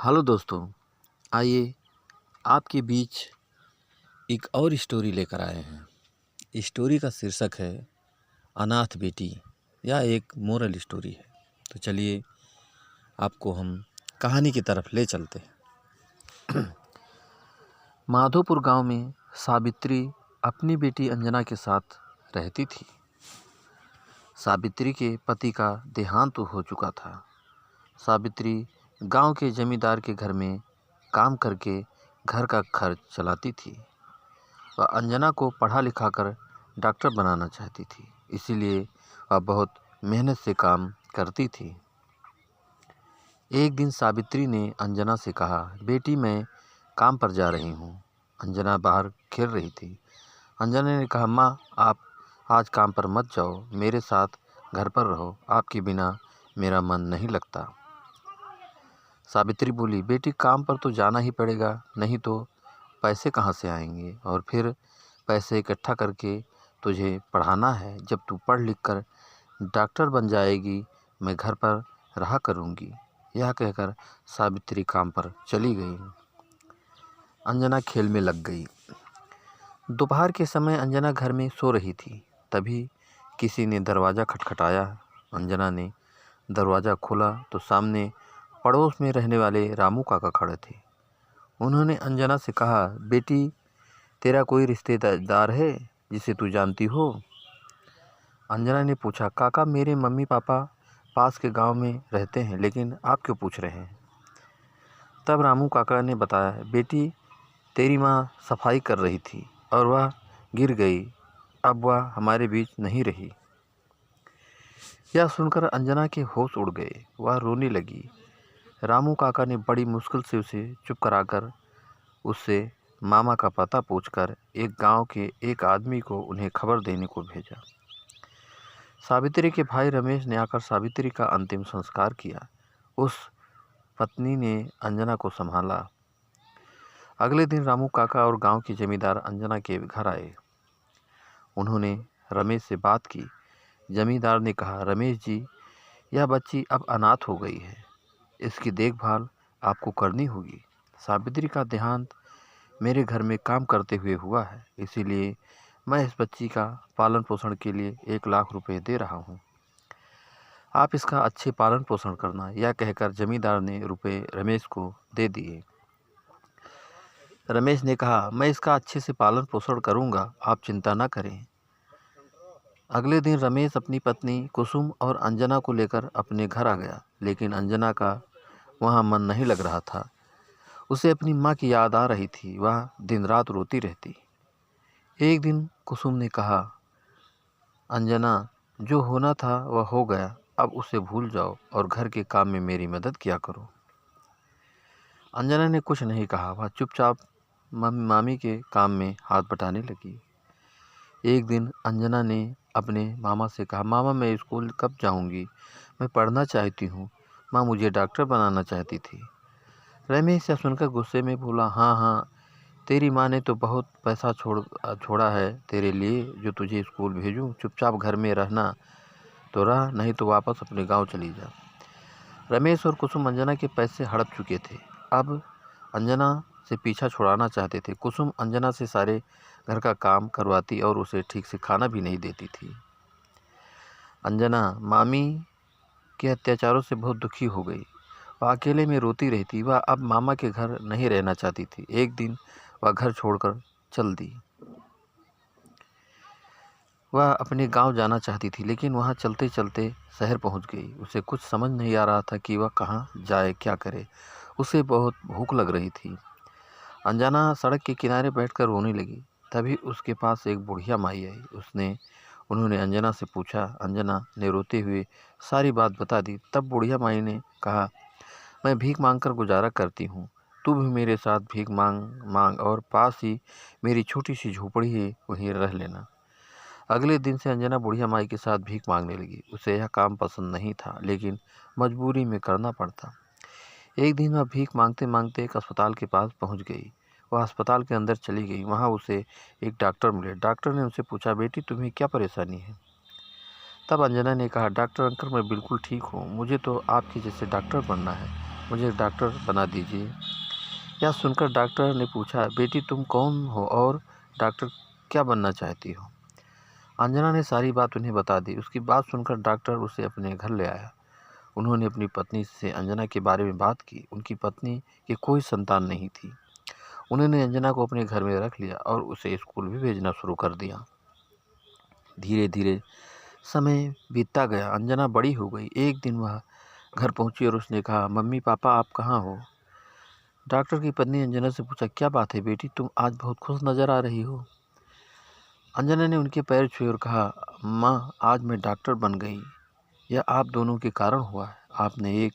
Hello दोस्तों, आइए आपके बीच एक और स्टोरी लेकर आए हैं। स्टोरी का शीर्षक है अनाथ बेटी। यह एक मोरल स्टोरी है। तो चलिए आपको हम कहानी की तरफ ले चलते हैं। माधोपुर गांव में सावित्री अपनी बेटी अंजना के साथ रहती थी। सावित्री के पति का देहांत हो चुका था। सावित्री गांव के जमींदार के घर में काम करके घर का खर्च चलाती थी। वह अंजना को पढ़ा लिखा कर डॉक्टर बनाना चाहती थी, इसीलिए वह बहुत मेहनत से काम करती थी। एक दिन सावित्री ने अंजना से कहा, बेटी मैं काम पर जा रही हूँ। अंजना बाहर खेल रही थी। अंजना ने कहा, माँ आप आज काम पर मत जाओ, मेरे साथ घर पर रहो, आपके बिना मेरा मन नहीं लगता। सावित्री बोली, बेटी काम पर तो जाना ही पड़ेगा, नहीं तो पैसे कहाँ से आएंगे, और फिर पैसे इकट्ठा करके तुझे पढ़ाना है। जब तू पढ़ लिख कर डॉक्टर बन जाएगी, मैं घर पर रहा करूँगी। यह कहकर सावित्री काम पर चली गई। अंजना खेल में लग गई। दोपहर के समय अंजना घर में सो रही थी। तभी किसी ने दरवाज़ा खटखटाया। अंजना ने दरवाज़ा खोला तो सामने पड़ोस में रहने वाले रामू काका खड़े थे। उन्होंने अंजना से कहा, बेटी तेरा कोई रिश्तेदार है जिसे तू जानती हो? अंजना ने पूछा, काका मेरे मम्मी पापा पास के गांव में रहते हैं, लेकिन आप क्यों पूछ रहे हैं? तब रामू काका ने बताया, बेटी तेरी माँ सफाई कर रही थी और वह गिर गई, अब वह हमारे बीच नहीं रही। यह सुनकर अंजना के होश उड़ गए। वह रोने लगी। रामू काका ने बड़ी मुश्किल से उसे चुप कराकर उससे मामा का पता पूछकर एक गांव के एक आदमी को उन्हें खबर देने को भेजा। सावित्री के भाई रमेश ने आकर सावित्री का अंतिम संस्कार किया। उस पत्नी ने अंजना को संभाला। अगले दिन रामू काका और गांव के जमींदार अंजना के घर आए। उन्होंने रमेश से बात की। जमींदार ने कहा, रमेश जी यह बच्ची अब अनाथ हो गई है, इसकी देखभाल आपको करनी होगी। सावित्री का देहांत मेरे घर में काम करते हुए हुआ है, इसीलिए मैं इस बच्ची का पालन पोषण के लिए 1 लाख रुपए दे रहा हूँ। आप इसका अच्छे पालन पोषण करना। यह कहकर जमींदार ने रुपए रमेश को दे दिए। रमेश ने कहा, मैं इसका अच्छे से पालन पोषण करूँगा, आप चिंता न करें। अगले दिन रमेश अपनी पत्नी कुसुम और अंजना को लेकर अपने घर आ गया, लेकिन अंजना का वहाँ मन नहीं लग रहा था। उसे अपनी माँ की याद आ रही थी। वह दिन रात रोती रहती। एक दिन कुसुम ने कहा, अंजना जो होना था वह हो गया, अब उसे भूल जाओ और घर के काम में मेरी मदद किया करो। अंजना ने कुछ नहीं कहा। वह चुपचाप मामी के काम में हाथ बटाने लगी। एक दिन अंजना ने अपने मामा से कहा, मामा मैं स्कूल कब जाऊंगी, मैं पढ़ना चाहती हूँ। माँ मुझे डॉक्टर बनाना चाहती थी। रमेश यह सुनकर गुस्से में बोला, हाँ हाँ तेरी माँ ने तो बहुत पैसा छोड़ा है तेरे लिए जो तुझे स्कूल भेजूं। चुपचाप घर में रहना तो रह, नहीं तो वापस अपने गांव चली जा। रमेश और कुसुम अंजना के पैसे हड़प चुके थे। अब अंजना से पीछा छुड़ाना चाहते थे। कुसुम अंजना से सारे घर का काम करवाती और उसे ठीक से खाना भी नहीं देती थी। अंजना मामी के अत्याचारों से बहुत दुखी हो गई। वह अकेले में रोती रहती। वह अब मामा के घर नहीं रहना चाहती थी। एक दिन वह घर छोड़कर चल दी। वह अपने गांव जाना चाहती थी, लेकिन वहां चलते चलते शहर पहुंच गई। उसे कुछ समझ नहीं आ रहा था कि वह कहां जाए, क्या करे। उसे बहुत भूख लग रही थी। अंजना सड़क के किनारे बैठकर रोने लगी। तभी उसके पास एक बुढ़िया माई आई। उन्होंने अंजना से पूछा। अंजना ने रोते हुए सारी बात बता दी। तब बुढ़िया माई ने कहा, मैं भीख मांगकर गुजारा करती हूँ, तू भी मेरे साथ भीख मांग और पास ही मेरी छोटी सी झोपड़ी है, वहीं रह लेना। अगले दिन से अंजना बुढ़िया माई के साथ भीख मांगने लगी। उसे यह काम पसंद नहीं था, लेकिन मजबूरी में करना पड़ता। एक दिन वह भीख मांगते मांगते एक अस्पताल के पास पहुंच गई। वह अस्पताल के अंदर चली गई। वहां उसे एक डॉक्टर मिले। डॉक्टर ने उनसे पूछा, बेटी तुम्हें क्या परेशानी है? तब अंजना ने कहा, डॉक्टर अंकल मैं बिल्कुल ठीक हूँ, मुझे तो आपके जैसे डॉक्टर बनना है। मुझे डॉक्टर बना दीजिए। यह सुनकर डॉक्टर ने पूछा, बेटी तुम कौन हो और डॉक्टर क्या बनना चाहती हो? अंजना ने सारी बात उन्हें बता दी। उसकी बात सुनकर डॉक्टर उसे अपने घर ले आया। उन्होंने अपनी पत्नी से अंजना के बारे में बात की। उनकी पत्नी की कोई संतान नहीं थी। उन्होंने अंजना को अपने घर में रख लिया और उसे स्कूल भी भेजना शुरू कर दिया। धीरे धीरे समय बीतता गया। अंजना बड़ी हो गई। एक दिन वह घर पहुंची और उसने कहा, मम्मी पापा आप कहाँ हो? डॉक्टर की पत्नी अंजना से पूछा, क्या बात है बेटी, तुम आज बहुत खुश नजर आ रही हो? अंजना ने उनके पैर छुए और कहा, माँ आज मैं डॉक्टर बन गई। यह आप दोनों के कारण हुआ है। आपने एक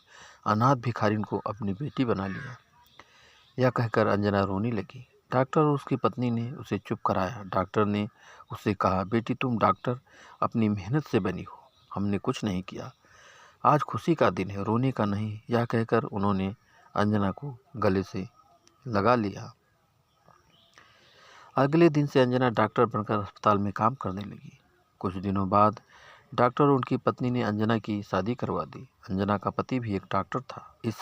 अनाथ भिखारिन को अपनी बेटी बना लिया। यह कहकर अंजना रोने लगी। डॉक्टर और उसकी पत्नी ने उसे चुप कराया। डॉक्टर ने उससे कहा, बेटी तुम डॉक्टर अपनी मेहनत से बनी हो, हमने कुछ नहीं किया। आज खुशी का दिन है, रोने का नहीं। यह कहकर उन्होंने अंजना को गले से लगा लिया। अगले दिन से अंजना डॉक्टर बनकर अस्पताल में काम करने लगी। कुछ दिनों बाद डॉक्टर और उनकी पत्नी ने अंजना की शादी करवा दी। अंजना का पति भी एक डॉक्टर था। इस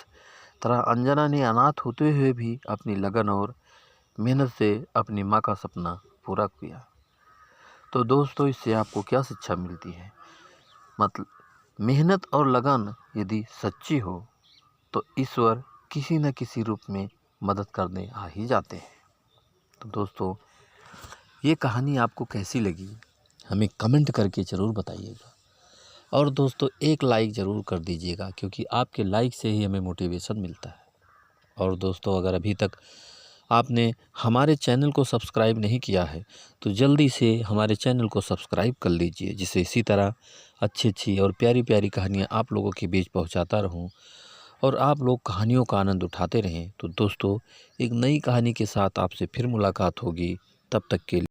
तरह अंजना ने अनाथ होते हुए भी अपनी लगन और मेहनत से अपनी माँ का सपना पूरा किया। तो दोस्तों, इससे आपको क्या शिक्षा मिलती है? मतलब मेहनत और लगन यदि सच्ची हो तो ईश्वर किसी न किसी रूप में मदद करने आ ही जाते हैं। तो दोस्तों, ये कहानी आपको कैसी लगी हमें कमेंट करके ज़रूर बताइएगा। और दोस्तों, एक लाइक ज़रूर कर दीजिएगा, क्योंकि आपके लाइक से ही हमें मोटिवेशन मिलता है। और दोस्तों, अगर अभी तक आपने हमारे चैनल को सब्सक्राइब नहीं किया है तो जल्दी से हमारे चैनल को सब्सक्राइब कर लीजिए, जिससे इसी तरह अच्छी और प्यारी प्यारी कहानियाँ आप लोगों के बीच पहुँचाता रहूँ और आप लोग कहानियों का आनंद उठाते रहें। तो दोस्तों, एक नई कहानी के साथ आपसे फिर मुलाकात होगी। तब तक के लिए